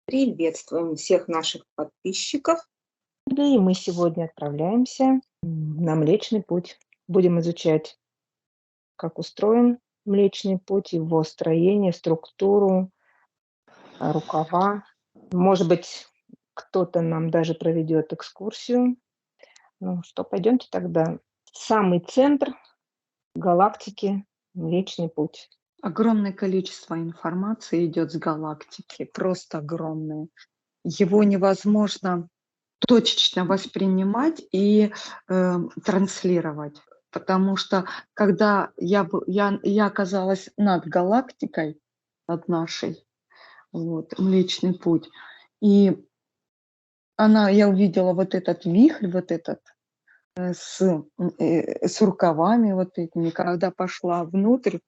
Приветствуем всех наших подписчиков. И мы сегодня отправляемся на Млечный Путь. Будем изучать, как устроен Млечный Путь, его строение, структуру, рукава. Может быть, кто-то нам даже проведет экскурсию. Ну что, пойдемте тогда. Самый центр галактики Млечный Путь. Огромное количество информации идет с галактики, просто огромное. Его невозможно точечно воспринимать и транслировать, потому что когда я оказалась над галактикой, над нашей, вот, Млечный Путь, и я увидела вот этот вихрь, вот этот с рукавами вот этими, когда пошла внутрь,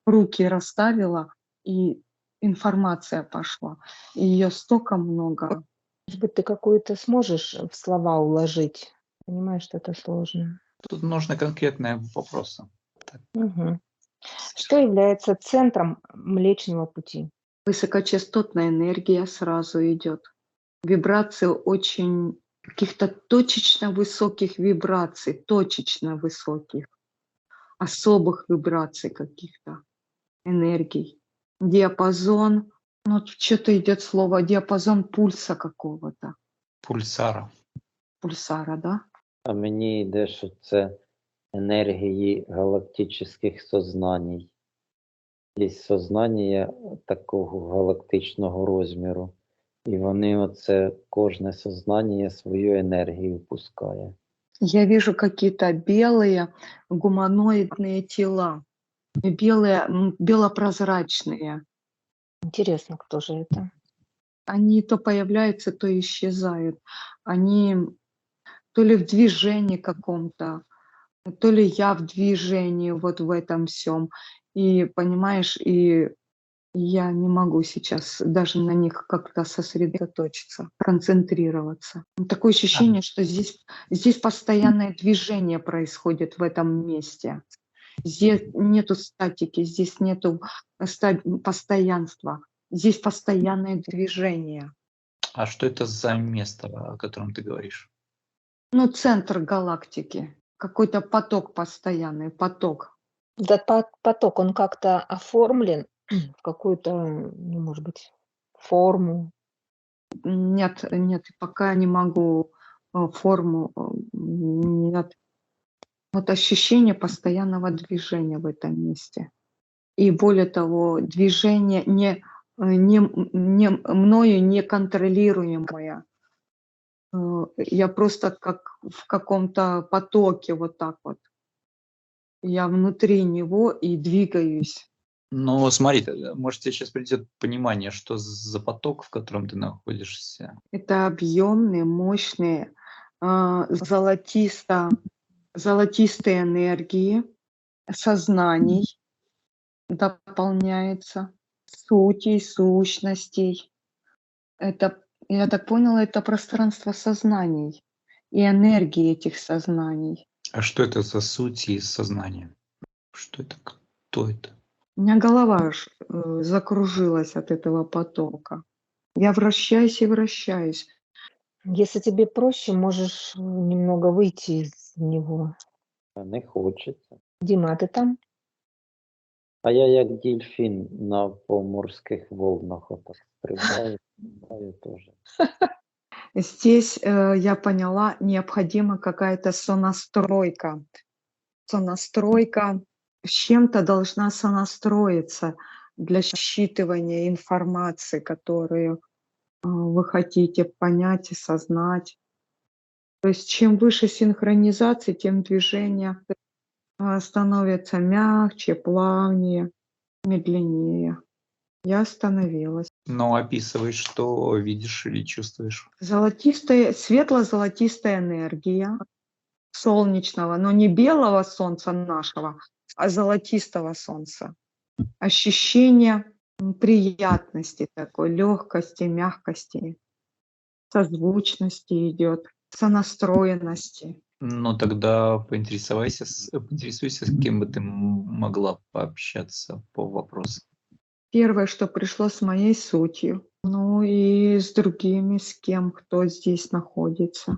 руки расставила, и информация пошла. И ее столько много. Может быть, ты какую-то сможешь в слова уложить? Понимаешь, что это сложно. Тут нужны конкретные вопросы. Угу. Что является центром Млечного Пути? Высокочастотная энергия сразу идет. Вибрации очень каких-то точечно высоких вибраций, точечно высоких, особых вибраций каких-то, энергий. Диапазон, что-то идет слово, диапазон пульса какого-то. Пульсара, да? А мені йде, що це енергії галактичних сознань. Є сознання такого галактичного розміру. І вони оце, кожне сознання свою енергію пускає. Я вижу какие-то белые гуманоидные тела, белопрозрачные. Интересно, кто же это? Они то появляются, то исчезают. Они то ли в движении каком-то, то ли я в движении вот в этом всем. И понимаешь, и я не могу сейчас даже на них как-то сосредоточиться, концентрироваться. Такое ощущение, что здесь постоянное движение происходит в этом месте. Здесь нету статики, здесь нету постоянства. Здесь постоянное движение. А что это за место, о котором ты говоришь? Центр галактики. Какой-то поток постоянный, поток. Этот поток, он как-то оформлен в какую-то, может быть, форму? Нет, пока не могу форму. Нет. Вот ощущение постоянного движения в этом месте. И более того, движение не мною не контролируемое. Я просто как в каком-то потоке вот так вот. Я внутри него и двигаюсь. Смотри, может, тебе сейчас придет понимание, что за поток, в котором ты находишься. Это объемные, мощные, золотистые энергии, сознаний дополняется, сутей, сущностей. Это, я так поняла, это пространство сознаний и энергии этих сознаний. А что это за суть и сознание? Что это? Кто это? У меня голова закружилась от этого потока. Я вращаюсь и вращаюсь. Если тебе проще, можешь немного выйти из него. А не хочеться. Дима, а ты там? А я як дельфін на поморських волнах отак стрибаю теж. Здесь, я поняла, необходима какая-то сонастройка. Сонастройка с чем-то должна сонастроиться для считывания информации, которую вы хотите понять и сознать. То есть чем выше синхронизации, тем движение становится мягче, плавнее, медленнее. Я остановилась. Но описывай, что видишь или чувствуешь. Светло-золотистая энергия солнечного, но не белого солнца нашего, а золотистого солнца. Ощущение приятности такой, легкости, мягкости, созвучности идет, сонастроенности. Тогда поинтересуйся, с кем бы ты могла пообщаться по вопросу. Первое, что пришло с моей сутью. Ну и с другими, с кем, кто здесь находится.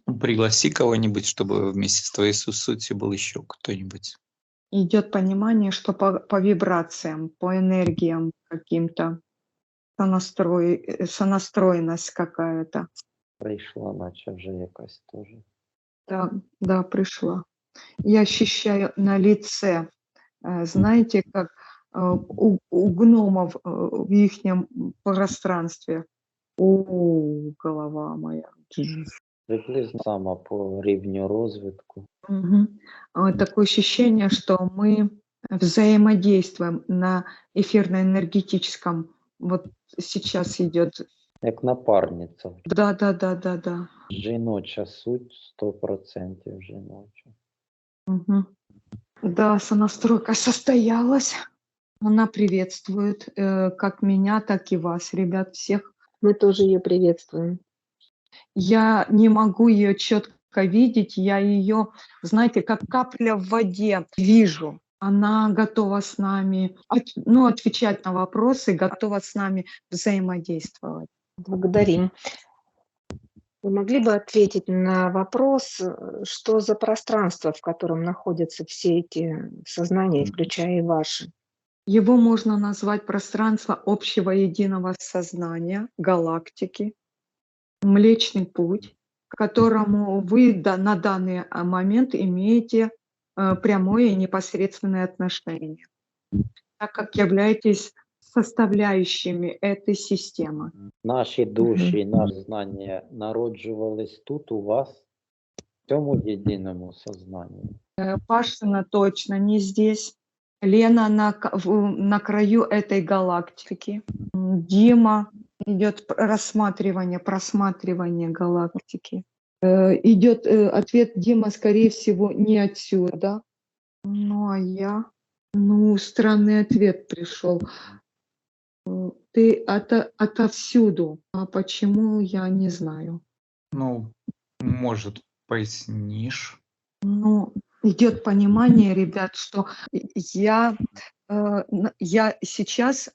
Ну, пригласи кого-нибудь, чтобы вместе с твоей сутью был еще кто-нибудь. Идет понимание, что по вибрациям, по энергиям каким-то сонастроенность какая-то. Прийшла, наче вже якась теж. Да, да, пришла. Я ощущаю на лице, знаете, как у гномов в ихнем пространстве. О, голова моя. Приблизно сама по рівню розвитку. Мгм. Такое ощущение, что мы взаимодействуем на эфирно-энергетическом. Вот сейчас идет. Як напарниця. Да. Жіноча суть 100% жіноча. Мгм. Да, сонастройка состоялась. Она приветствует как меня, так и вас, ребят, всех. Мы тоже ее приветствуем. Я не могу ее четко видеть, я ее, знаете, как капля в воде вижу. Она готова с нами, отвечать на вопросы, готова с нами взаимодействовать. Благодарим. Вы могли бы ответить на вопрос, что за пространство, в котором находятся все эти сознания, включая и ваши? Его можно назвать пространство общего единого сознания, галактики, Млечный Путь, к которому вы на данный момент имеете прямое и непосредственное отношение, так как являетесь составляющими этой системы. Наші душі, наше знання народжувались тут у вас, в цьому єдиному сознанні. Пашина точно не здесь. Лена на краю этой галактики. Дима идет просматривание галактики. Идет ответ Дима, скорее всего, не отсюда. Ну а я? Странный ответ пришел. Ты отовсюду. А почему, я не знаю. Ну, может, пояснишь? Идет понимание, ребят, что я сейчас,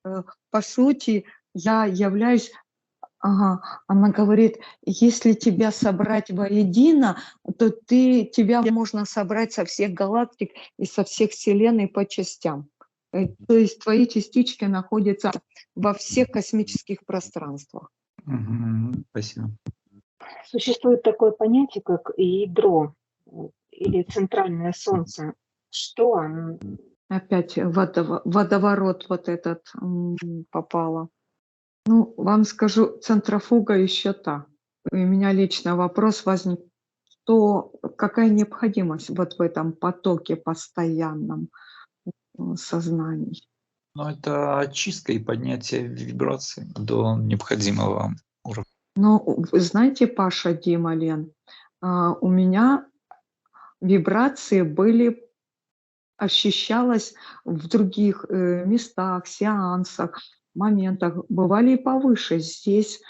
по сути, я являюсь. Она говорит, если тебя собрать воедино, то тебя можно собрать со всех галактик и со всех вселенной по частям. То есть твои частички находятся во всех космических пространствах. Спасибо. Существует такое понятие, как ядро или центральное солнце. Что оно? Опять водоворот вот этот попало. Вам скажу, центрофуга еще та. У меня лично вопрос возник, какая необходимость вот в этом потоке постоянном сознаний? Это очистка и поднятие вибраций до необходимого уровня. Вы знаете, Паша, Дима, Лен, у меня вибрации ощущалось в других местах, сеансах, моментах. Бывали и повыше. Здесь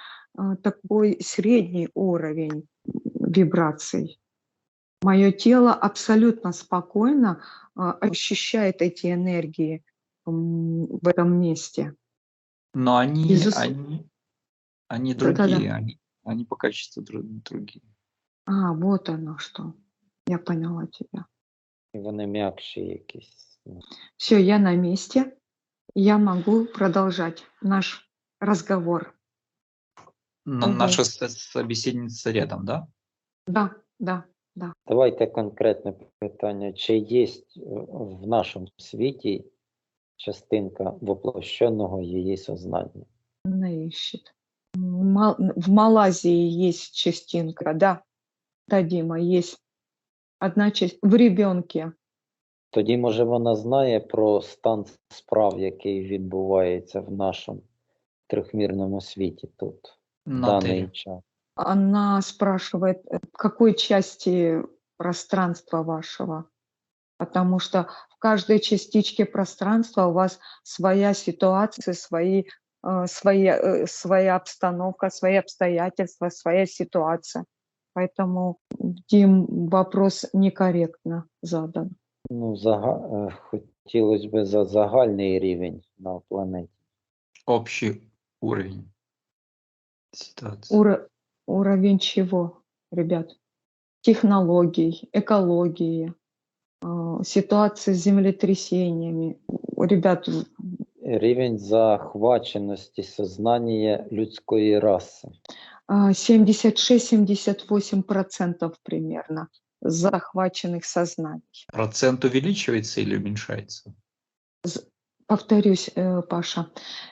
такой средний уровень вибраций. Мое тело абсолютно спокойно ощущает эти энергии в этом месте. Но они другие, Да-да-да. они по качеству другие. Вот оно что. Я поняла тебя. І вони м'якші якісь. Все, я на месте. Я могу продолжать наш разговор. Наша собеседница рядом, да? Да. Давайте конкретне питання. Чи є в нашому світі частинка воплощеного її сознання? Она ищет. В Малайзии есть частинка, да, Дима, есть одна часть в ребенке. Тоді, може, вона знає про стан справ, який відбувається в нашому трьохмірному світі тут, в На даний Терре. час. Она спрашивает, в какой части пространства вашего? Потому что в каждой частичке пространства у вас своя ситуация, своя обстановка, свои обстоятельства, своя ситуация. Поэтому, Дим, вопрос некорректно задан. Хотілося б за загальний рівень на планеті. Общий уровень ситуации. Уровень чего, ребят? Технологий, экологии, ситуации с землетрясениями. Ребят, Рівень захваченості сознання людської раси. 76-78% примерно захваченных сознаний. Процент увеличивается или уменьшается? Повторюсь, Паша,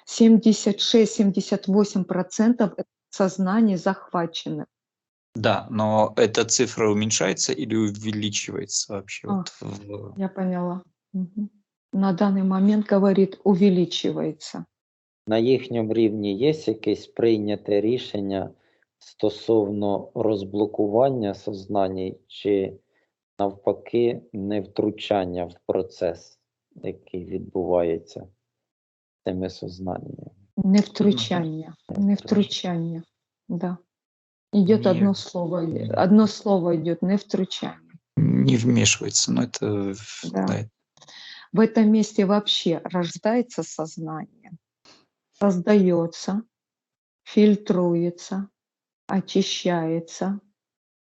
76-78% сознаний захвачены. Да, но эта цифра уменьшается или увеличивается вообще? А. Вот Я поняла. Мгм. На данный момент, говорит, увеличивается. На їхньому рівні є якесь прийняте рішення стосовно розблокування сознань чи навпаки невтручання в процес, який відбувається цими сознаннями? Невтручание. Невтручание. Да. Идет Не- одно слово идет, невтручание. не вмешивается, но это... Да. да, В этом месте вообще рождается сознание, создается, фильтруется, очищается,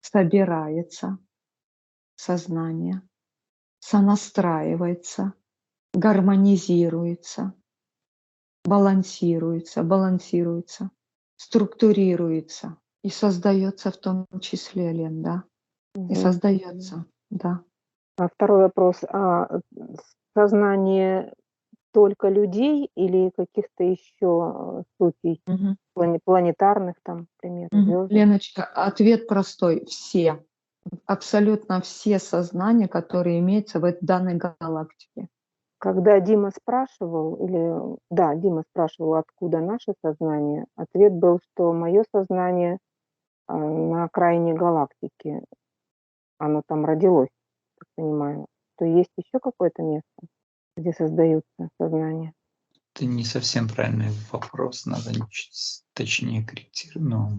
собирается сознание, сонастраивается, гармонизируется, балансируется, структурируется и создается в том числе, Лен, да? И Мгм. создается, да. А второй вопрос. Сознание только людей или каких-то еще сутей Мгм. планетарных, там, например, Мгм. звездных? Леночка, ответ простой. Все. Абсолютно все сознания, которые имеются в данной галактике. Когда Дима спрашивал, Дима спрашивал, откуда наше сознание, ответ был, что мое сознание на окраине галактики, оно там родилось, так понимаю. То есть еще какое-то место, где создаются сознания? это не совсем правильный вопрос, надо чуть точнее корректировать. Ну,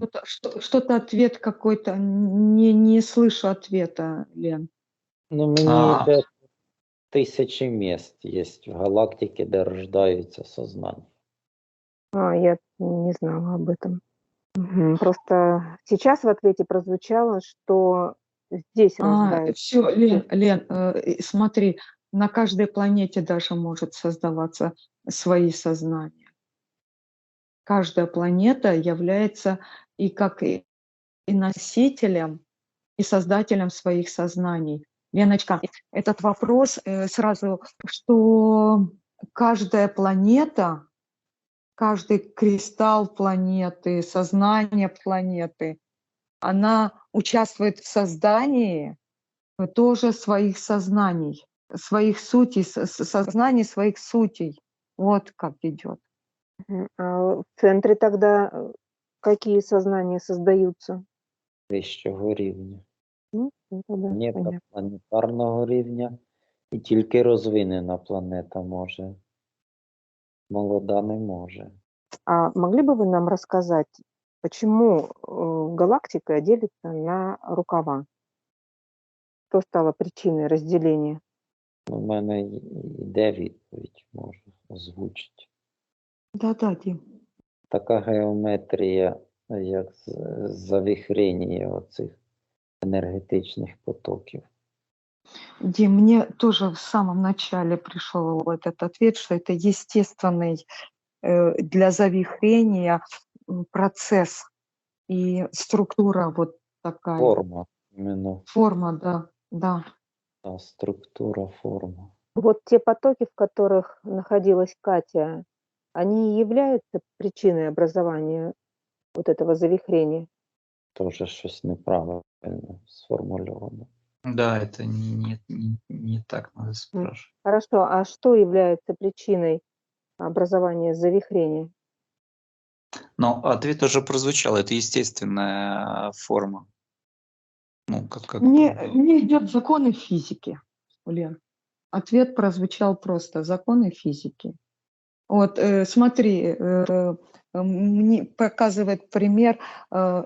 Что-то ответ какой-то. Не слышу ответа, Лен. Ну, мені А. йде тисячі міст є в галактиці, де рождаються сознання. Я не знала об этом. Мгм. Просто сейчас в ответе прозвучало, что здесь рождаются. Все, Лен, смотри, на каждой планете даже может создаваться свои сознания. Каждая планета является и носителем, и создателем своих сознаний. Леночка, этот вопрос сразу, что каждая планета, каждый кристалл планеты, сознание планеты, она участвует в создании тоже своих сознаний, своих сутей, сознаний своих сутей. Вот как идет. Мгм. А в центре тогда какие сознания создаются? Вищого рівня. Ну, тогда Планета понятно. планетарного рівня, і тільки розвинена планета може. Молода не може. А могли бы вы нам рассказать, почему галактика делится на рукава? Что стало причиной разделения? У мене йде відповідь, можу озвучити. Да, Дим. Така геометрія, як завихрення оцих енергетичних потоків. Дим, мне тоже в самом начале пришел этот ответ, что это естественный для завихрения процесс и структура вот такая. Форма, іменно Форма, да. та структура, форма. Вот те потоки, в которых находилась Катя, они являются причиной образования вот этого завихрения? Теж щось неправильно сформульовано. да, это не так надо спрашивать. Хорошо, а что является причиной образования завихрения? Но ответ уже прозвучал, это естественная форма. Ну, как Мне идет законы физики, Лен. Ответ прозвучал просто законы физики. Вот смотри, мне показывает пример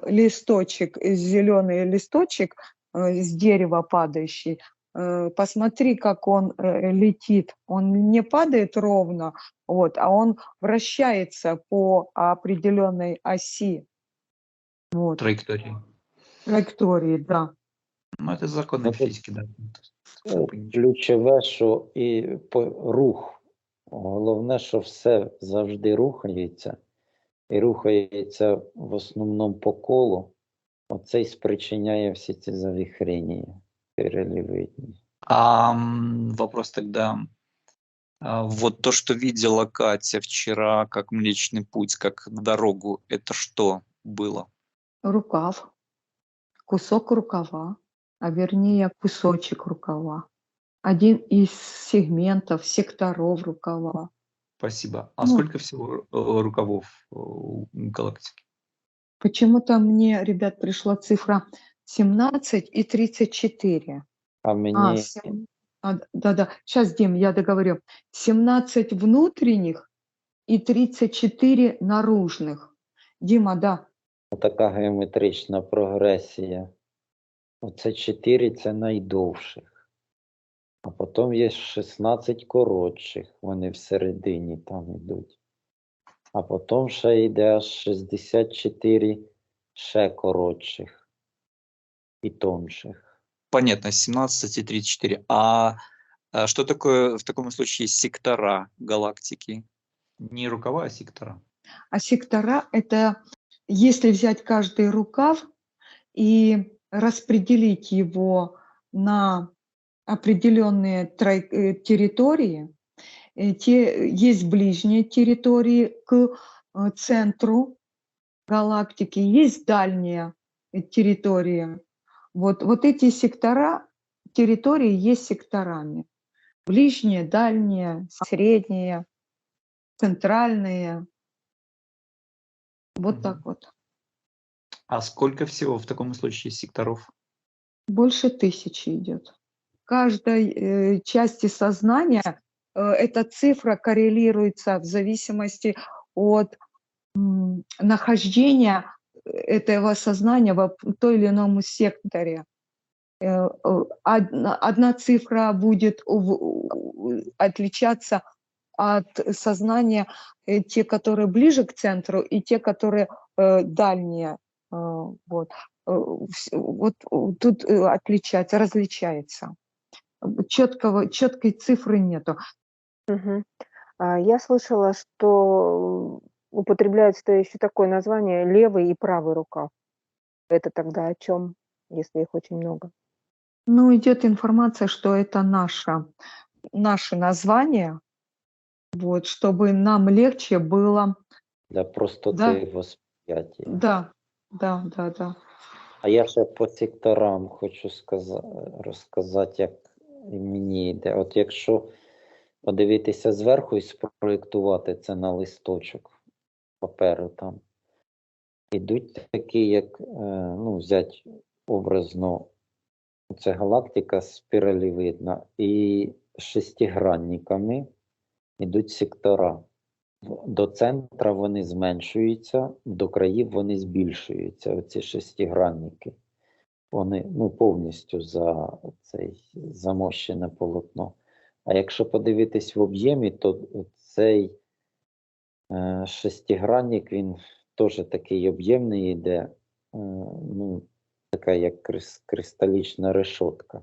листочек, зеленый листочек с дерева падающий. посмотри, как он летит. Он не падает ровно, вот, а он вращается по определенной оси. Вот, Траектории. траектории, да. Ну, это законы Ну, тут, физики, да. Ключове, що і рух. Головне, що все завжди рухається, і рухається в основному по колу. Оце й спричиняє всі ці завихрення переливидні. Вопрос тогда. Вот то, что видела Катя вчера, как Млечный Путь, как дорогу, это что было? Рукав, кусок рукава, а вернее кусочек рукава. Один из сегментов, секторов рукава. Спасибо. А Ну, сколько всего рукавов у галактики? почему-то мне, ребят, пришла цифра 17 и 34. А мені Да-да. Сейчас, Дим, я договорю. 17 внутренних и 34 наружных. Дима, да. така геометрична прогресія. Оце 4 – це найдовших. А потім є 16 коротших, вони всередині там йдуть. А потім ще йде аж 64 ще коротших і тонших. Понятно, 17 и 34. А что такое в таком случае сектора галактики? Не рукава, а сектора. А сектора – это если взять каждый рукав и распределить его на определенные территории, есть ближние территории к центру галактики, есть дальние территории. Вот эти сектора, территории есть секторами. Ближние, дальние, средние, центральные. Вот так вот. А сколько всего в таком случае секторов? Больше 1000 идет. В каждой части сознания эта цифра коррелируется в зависимости от нахождения этого сознания в той или ином секторе. Одна цифра будет отличаться от сознания, те, которые ближе к центру, и те, которые дальние. Вот тут отличается, различается. Четкой цифры нету. Мгм. Я слышала, что употребляется еще такое название левый и правый рукав. Это тогда о чем, если их очень много? Ну, идет информация, что это наше название, вот, чтобы нам легче было. Для простоти Да. восприяття. Да. А я ще по секторам хочу розказати, як мені йде. От якщо подивитися зверху і спроєктувати це на листочок паперу там, ідуть такі, як, взять образно, це галактика спіралевидна, і шестигранниками ідуть сектора. До центра вони зменшуються, до країв вони збільшуються, оці шестигранники. Вони повністю замощене полотно. А якщо подивитись в об'ємі, то цей шестигранник, він теж такий об'ємний йде, така як кристалічна решетка.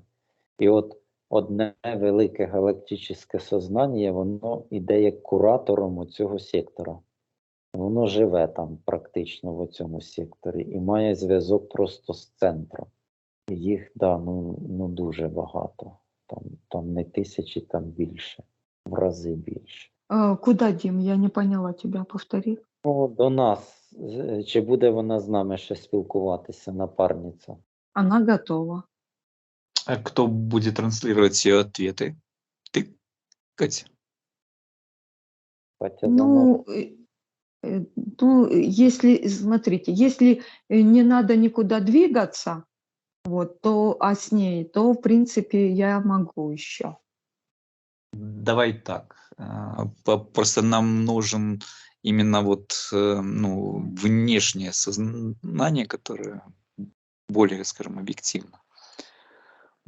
І от одне велике галактичне сознання, воно йде як куратором цього сектора. Воно живе там практично в цьому секторі і має зв'язок просто з центром. Їх, дуже багато. Там не 1000, там більше, в рази більше. Куда, Дим? Я не поняла тебя, повтори. До нас. Чи буде вона з нами ще спілкуватися, напарниця? Она готова. А кто будет транслировать ее ответы? Ты, Катя? Катя Смотрите, если не надо никуда двигаться, то с ней, то, в принципе, я могу еще. Давай так. Просто нам нужен именно внешнее сознание, которое более, скажем, объективно.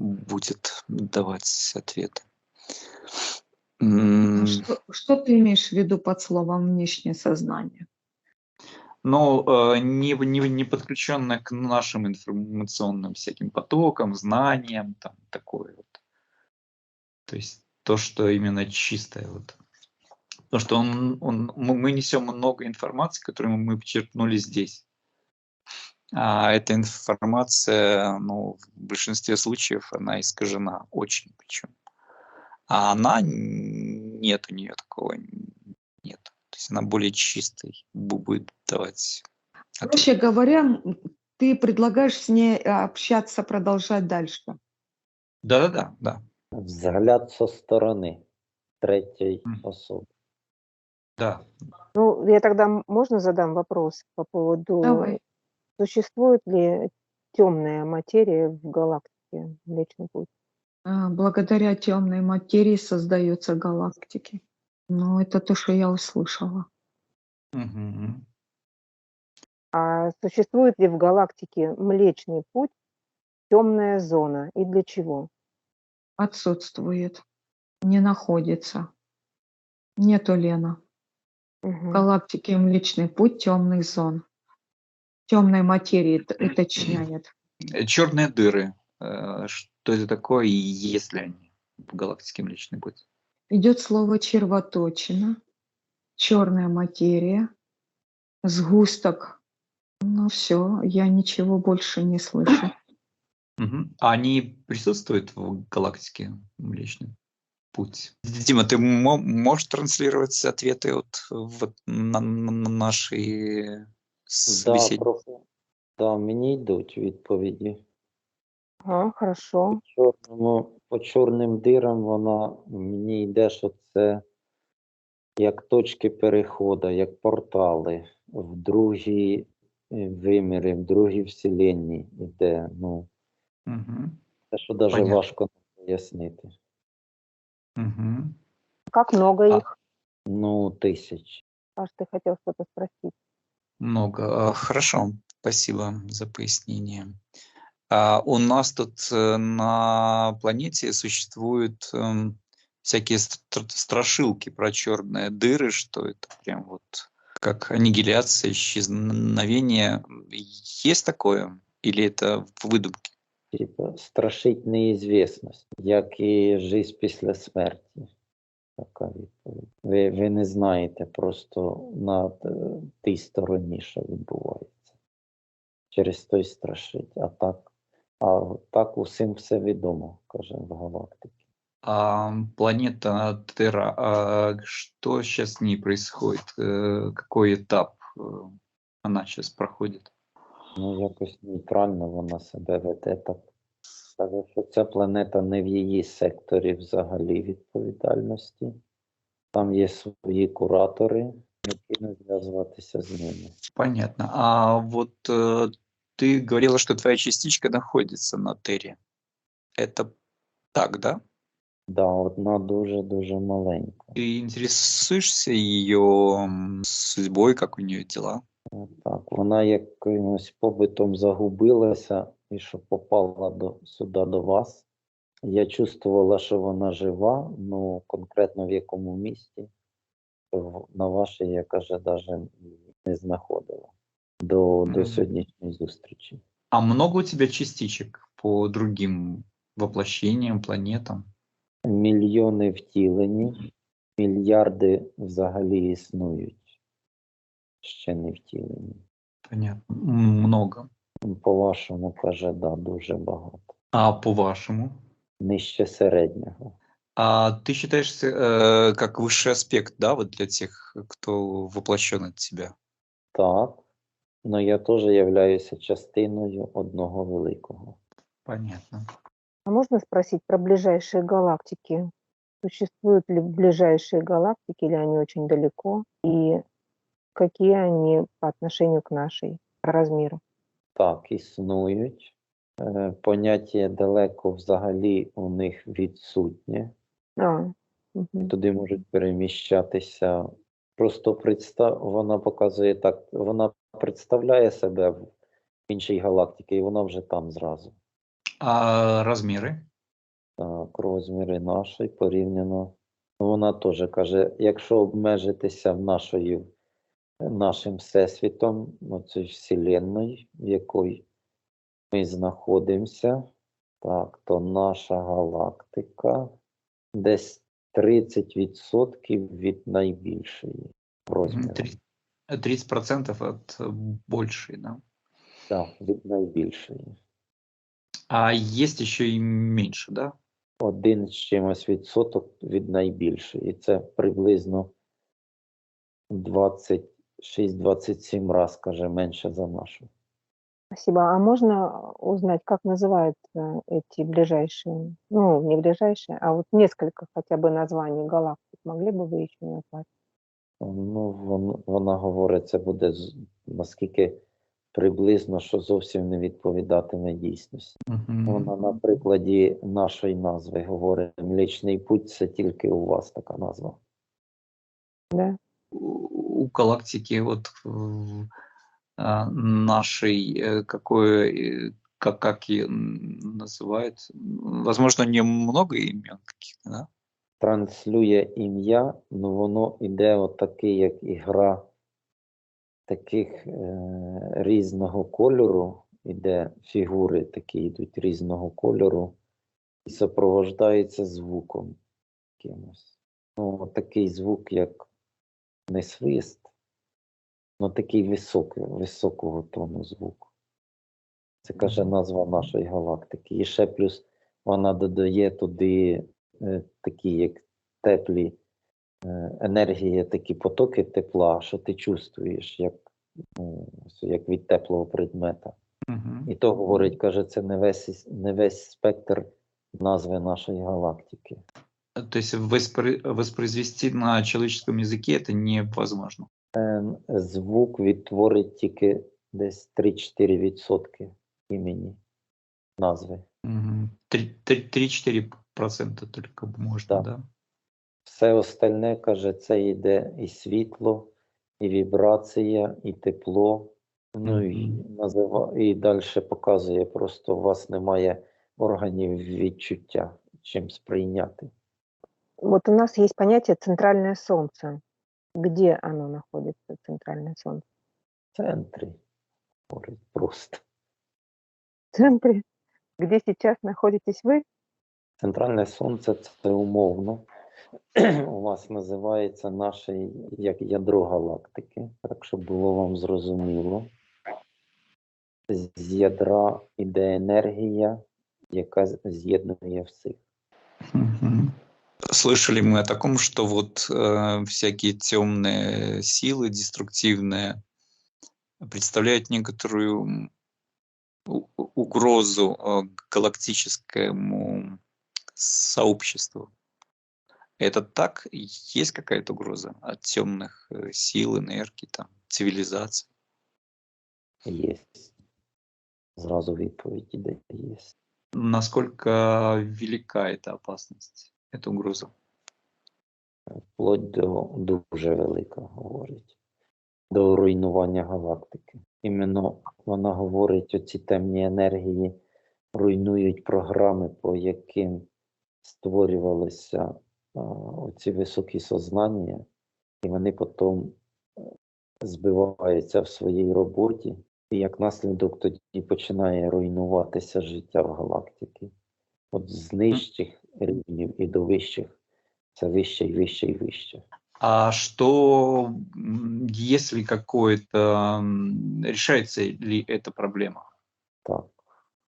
будет давать ответы. А М, что ты имеешь в виду под словом внешнее сознание? Ну, не подключенное к нашим информационным всяким потокам, знаниям, там такое вот. То есть то, что именно чистое вот. Потому что мы несем много информации, которую мы почерпнули здесь. А эта информация, ну, в большинстве случаев она искажена очень причем. А она нет у нее такого нет. То есть она более чистой будет давать Проще ответ. говоря, ты предлагаешь с ней общаться, продолжать дальше. Да-да-да, да. Взгляд со сторони третьої М, особи. да. Ну, я тогда, можно задам вопрос по поводу, Давай. существует ли темная материя в галактике Млечный Путь? Благодаря темной материи создаются галактики. Ну, это то, что я услышала. Мгм. А существует ли в галактике Млечный Путь темная зона и для чего? Отсутствует, не находится. Нету, Лена. В Мгм. галактике Млечный Путь темных зон. Темной материи уточняет. Черные дыры. Что это такое, и есть ли они в галактике Млечный Путь? Идет слово червоточина, черная материя, сгусток. Ну все, я ничего больше не слышу. Мгм. А они присутствуют в галактике Млечный Путь? Дима, ты можешь транслировать ответы на наши Да, собеседники? да, мені йдуть відповіді. Ага, хорошо. По чорним дирам вона мені йде, що це як точки переходу, як портали в другі виміри, в другі вселенні йде. Ну, Мгм. те, що навіть Понятно. важко пояснити. Мгм. Как много А, их? Ну, тисяч. Аж ты хотел что-то спросить. Много. Хорошо, спасибо за пояснение. У нас тут на планете существуют всякие страшилки про черные дыры, что это прям вот как аннигиляция, исчезновение. Есть такое? Или это выдумки? Типа, страшить неізвісність, як і життя після смерті. Така відповідь. Ви не знаєте просто на тій стороні, що відбувається. Через той страшить. А так усім все відомо, каже в галактиці. Планета Терра, что сейчас с ней происходит? Какой этап она сейчас проходит? Ну, якось нейтрально вона себе веде так. Каже, що ця планета не в її секторі взагалі відповідальності. Там є свої куратори, які не зв'язуватися з ними. Понятно. А вот ты говорила, что твоя частичка находится на Терре. Это так, да? Да, одна дуже-дуже маленька. Ты интересуешься ее судьбой, как у нее дела? Так, вона якимось побитом загубилася і що попала сюди до вас. Я чувствувала, що вона жива, ну конкретно в якому місті. На вашій, я каже, навіть не знаходила до Мгм. сьогоднішньої зустрічі. А много у тебя частичек по другим воплощениям, планетам? Мільйони втілені, мільярди взагалі існують, ще не втілені. Понятно. Много. По-вашому, каже, да, дуже багато. А по-вашему? Нижче середнього. А ты считаешься как высший аспект, да, вот для тех, кто воплощен от тебя? Так, але я теж являюся частиною одного великого. Понятно. А можно спросить про ближайшие галактики? Существуют ли ближайшие галактики, или они очень далеко? И какие они по отношению к нашей по размеру? Так, існують. Поняття далеко взагалі у них відсутнє. Мгм. Туди можуть переміщатися. Просто вона показує так, вона представляє себе в іншій галактиці, і вона вже там зразу. А размеры? Так, розміри нашої порівняно. Вона теж каже, якщо обмежитися нашим всесвітом, оцею вселенною, в якій ми знаходимося, так, то наша галактика десь 30% від найбільшої розміру. 30% от большей, да? Так, від найбільшої. А есть еще и меньше, да? 1 з чимось відсоток від найбільшої. І це приблизно 26-27 раз, каже, менше за нашу. Спасибо. А можно узнать, как называют эти ближайшие, ну, не ближайшие, а вот несколько хотя бы названий галактик? Могли бы вы еще назвать? Ну, вона говорить, це буде наскільки приблизно, що зовсім не відповідатиме дійсності. Вона на прикладі нашої назви говорить, Млечний Путь – це тільки у вас така назва. Да? У галактики вот нашей, как ее называют, возможно, немного имен каких-то, да? Транслює ім'я, ну воно іде отакий, як ігра таких різного кольору, іде фігури такі йдуть різного кольору і супроводжується звуком якимось. Ну, такий звук, як не свист, але такий високого тону звук. Це, каже, назва нашої галактики. І ще плюс вона додає туди такі, як теплі енергії, такі потоки тепла, що ти чувствуєш, як від теплого предмета. І то говорить, каже, це не весь спектр назви нашої галактики. То есть воспроизвести на человеческом языке это невозможно. Звук відтворить тільки десь 3-4% імені назви. 3-4% только можно, Так. да? Все остальне, каже, це йде і світло, і вібрація, і тепло. Ну і далі показує, просто у вас немає органів відчуття, чим сприйняти. Вот у нас есть понятие «центральное солнце». Где оно находится, центральное солнце? В центрі, говорить, просто. В центре, где сейчас находитесь вы? Центральне сонце – це умовно. У вас називається наше як ядро галактики, так щоб було вам зрозуміло. З ядра іде енергія, яка з'єднує всіх. Слышали мы о таком, что вот всякие темные силы, деструктивные, представляют некоторую угрозу галактическому сообществу. Это так? Есть какая-то угроза от темных сил, энергии, там, цивилизации? Є. Зразу відповідь іде є. Насколько велика эта опасность, эта угроза? Вплоть до дуже велика, говорить. До руйнування галактики. Іменно вона говорить, оці темні енергії руйнують програми, по яким створювалися оці високі сознання, і вони потім збиваються в своїй роботі, і як наслідок тоді починає руйнуватися життя в галактиці. От з нижчих рівнів і до вищих, це вище і вище і вище. А что, если какое-то, решается ли эта проблема? Так,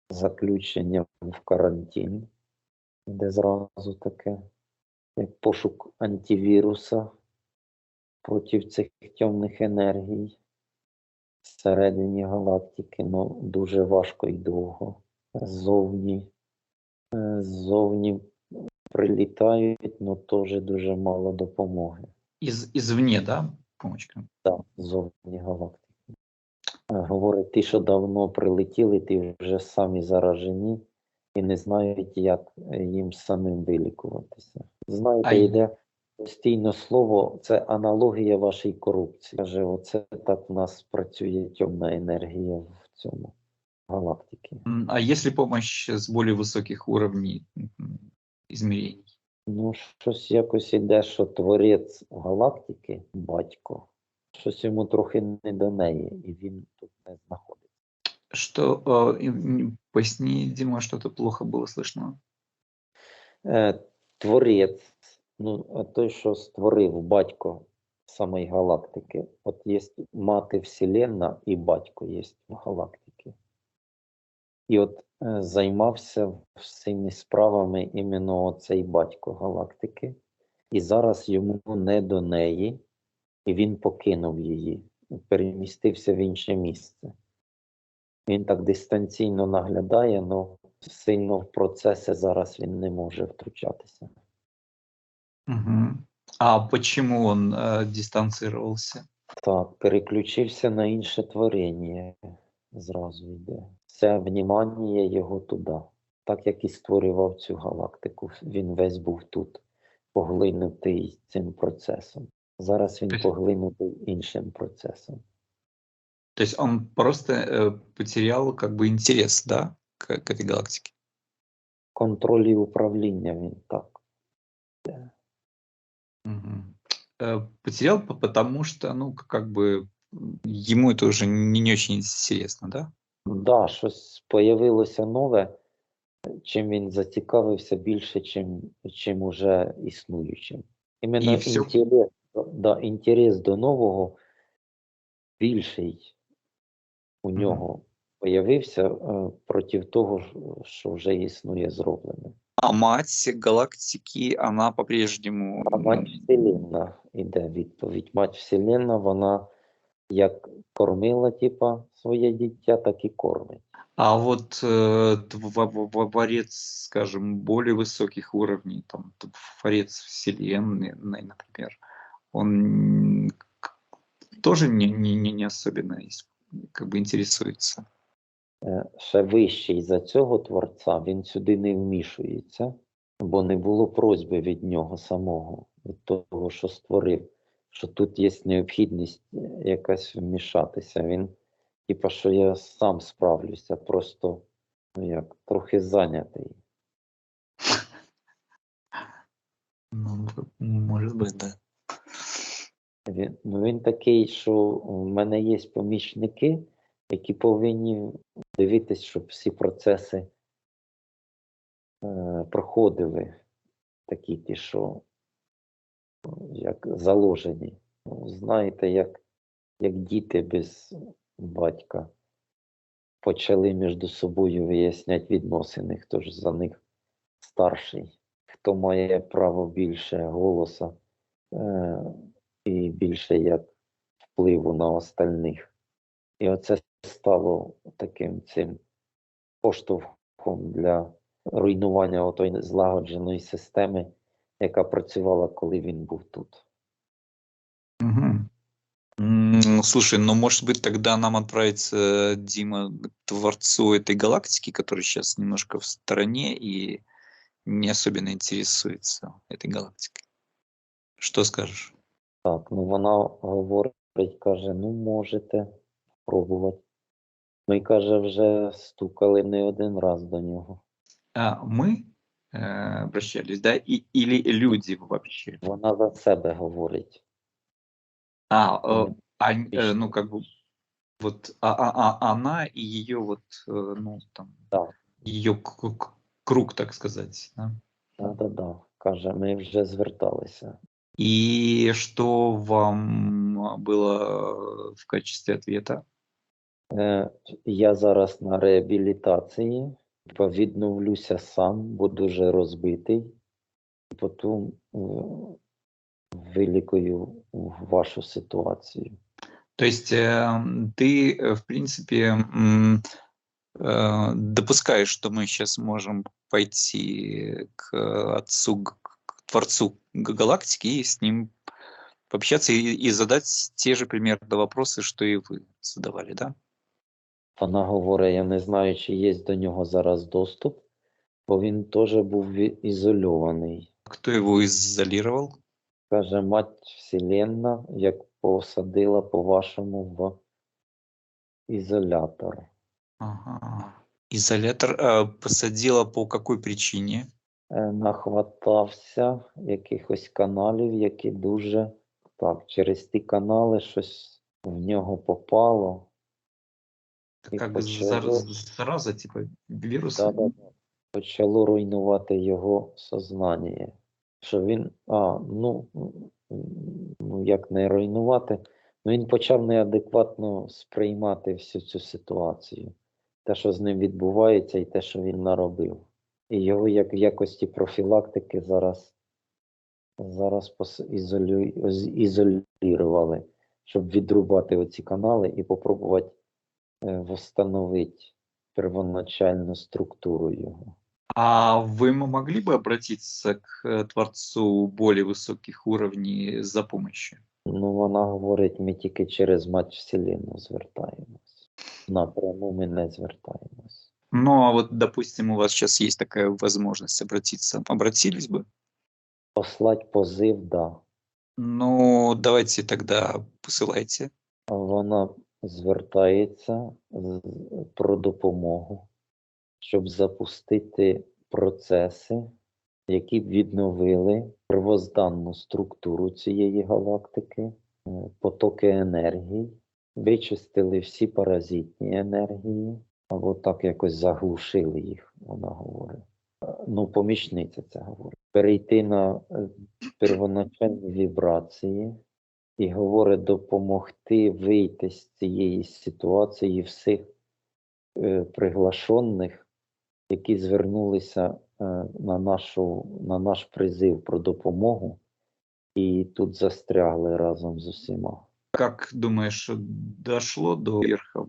заключення в карантин, де зразу таке, як пошук антивіруса проти цих темних енергій всередині галактики, ну дуже важко і довго. Ззовні прилітають, але теж дуже мало допомоги. Извне, да, помочка? Так, ззовні галактики. Говорить, ті, що давно прилетіли, ті вже самі заражені і не знають, як їм самим вилікуватися. Знаєте, йде постійно слово, це аналогія вашій корупції. Каже, оце так в нас працює темна енергія в цьому галактиці. А если помощь с более высоких уровней, измерений. Ну, щось якось іде, що творець галактики, батько, щось йому трохи не до неї, і він тут не знаходиться. Что, поясни, Дима, что-то плохо было слышно. Творець, ну, той, що створив батько самої галактики. От є мати Вселенна і батько є в галактиці. І от займався всіми справами іменно оцей батько галактики. І зараз йому не до неї, і він покинув її, перемістився в інше місце. Він так дистанційно наглядає, але сильно в процеси зараз він не може втручатися. Мгм. А почему он дистанцировался? Так, переключився на інше творіння зразу йде. Все внімання його туди. Так як і створював цю галактику. Він весь був тут, поглинутий цим процесом. Зараз він Тобто- поглинутий іншим процесом. То есть он просто потерял как бы интерес, да, к этой галактике? Контроль і управління він так. Мгм. Потерял, потому что, ну, как бы ему это уже не очень интересно, да? Да, щось появилося нове, чим він зацікавився більше, чим уже існуючим. Іменно І всьо- інтерес до нового більший у Мгм. нього появився проти того, що вже існує зроблене. А мать галактики, она по-прежнему... А мать Вселенна іде відповідь. Мать Вселенна, вона як кормила, типа, своє дитя, так і кормить. А вот творец, скажем, более высоких уровней, там, творец Вселенной, например, он тоже не особенно как бы интересуется. Ще вищий за цього творця, він сюди не вмішується, бо не було просьби від нього самого, від того, що створив, що тут є необхідність якась вмішатися. Він, типа, що я сам справлюся, просто, ну як, трохи зайнятий. Ну, может быть, да. Він такий, що в мене є помічники, які повинні дивитись, щоб всі процеси проходили, такі ті, що як заложені. Знаєте, як діти без батька почали між собою виясняти відносини, хто ж за них старший, хто має право більше голоса і більше як впливу на остальних. І оце стало таким цим поштовхом для руйнування отої злагодженої системи, яка працювала, коли він був тут. Мгм. Слушай, ну может быть тогда нам отправиться, Дима, к творцу этой галактики, который сейчас немножко в стороне и не особенно интересуется этой галактикой. Что скажешь? Так, ну вона говорить, каже, ну можете пробувати. Ми, каже, вже стукали не один раз до нього. А мы обращались, да, или люди вообще? Вона за себе говорить. Ну как бы вот она и ее вот, ну там, Да. ее круг, так сказать, да? Да. Каже, ми вже зверталися. И что вам было в качестве ответа? Я зараз на реабілітації, відновлюся сам, бо дуже розбитий. Потім вилікую вашу ситуацію. То есть ты, в принципе, допускаешь, что мы сейчас можем пойти к отцу, к творцу галактики и с ним пообщаться и задать те же примерно вопросы, что и вы задавали, да? Вона говорить, я не знаю, чи є до нього зараз доступ, бо він теж був ізольований. Кто его изолировал? Каже, мать Вселенна, як посадила по-вашому в ізолятор. Ага. Изолятор посадила по какой причине? нахватався якихось каналів, які дуже так, через ті канали щось в нього попало. Это И как почало, зараза, типа вируса. да-да-да, почало руйнувати його сознання. Що він, як не руйнувати, він почав неадекватно сприймати всю цю ситуацію. Те, що з ним відбувається, і те, що він наробив. І його як в якості профілактики зараз ізолювали, щоб відрубати оці канали і попробувати встановити первоначальну структуру його. А вы могли бы обратиться к Творцу более высоких уровней за помощью? Ну, вона говорить, ми тільки через Мать Вселенну звертаємось. Напряму ми не звертаємось. Ну, а вот, допустим, у вас сейчас есть такая возможность обратиться. Обратились бы? Послать позив, да. Ну, давайте тогда посылайте. Вона звертається про допомогу, щоб запустити процеси, які б відновили первозданну структуру цієї галактики, потоки енергії, вичистили всі паразитні енергії, або так якось заглушили їх, вона говорить. Ну, помічниця це говорить. Перейти на первоначальні вібрації і говорить допомогти вийти з цієї ситуації всіх приглашених, які звернулися на наш призив про допомогу і тут застрягли разом з усіма. Как думаешь, дошло до верха?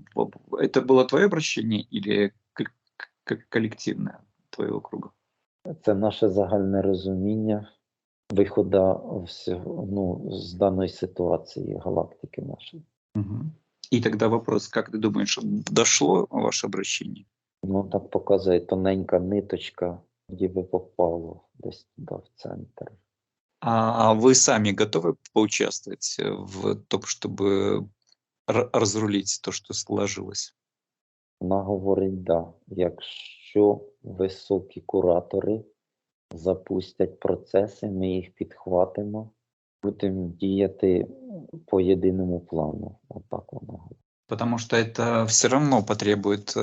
Это было твое обращение или коллективное твоего круга? Це наше загальне розуміння виходу з даної ситуації галактики нашої. Угу. И тогда вопрос, как ты думаешь, дошло ваше обращение? Ну, так показує тоненька ниточка, де би попало десь туди в центр. А вы сами готовы поучаствовать в том, чтобы разрулить то, что сложилось? Вона говорить, да, якщо високі куратори запустять процеси, ми їх підхватимо, будемо діяти по єдиному плану. Отак вона говорить. Потому что это все равно потребует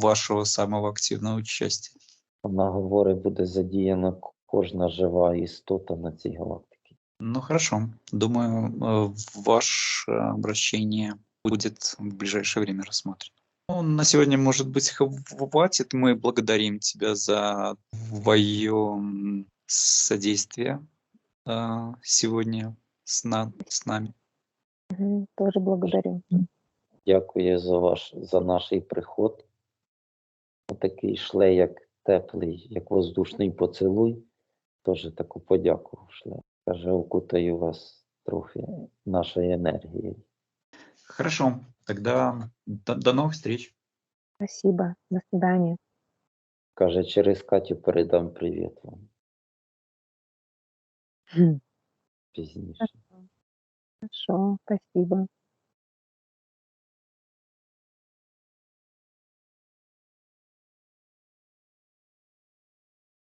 вашего самого активного участия. Вона говорить, буде задіяна кожна жива істота на цій галактиці. Ну хорошо. Думаю, ваше обращение будет в ближайшее время рассмотрено. Ну, на сегодня, может быть, хватит. Мы благодарим тебя за твое содействие сегодня с нами. Тоже благодарю. Дякую за наш приход. Отакий шле, як теплий, як воздушний поцілуй. Теж таку подяку шле. Каже, окутаю вас трохи нашою енергією. Хорошо, тогда до новых встреч. Спасибо. До свидания. Каже, через Катю передам привіт вам. Пізніше. Хорошо. Спасибо.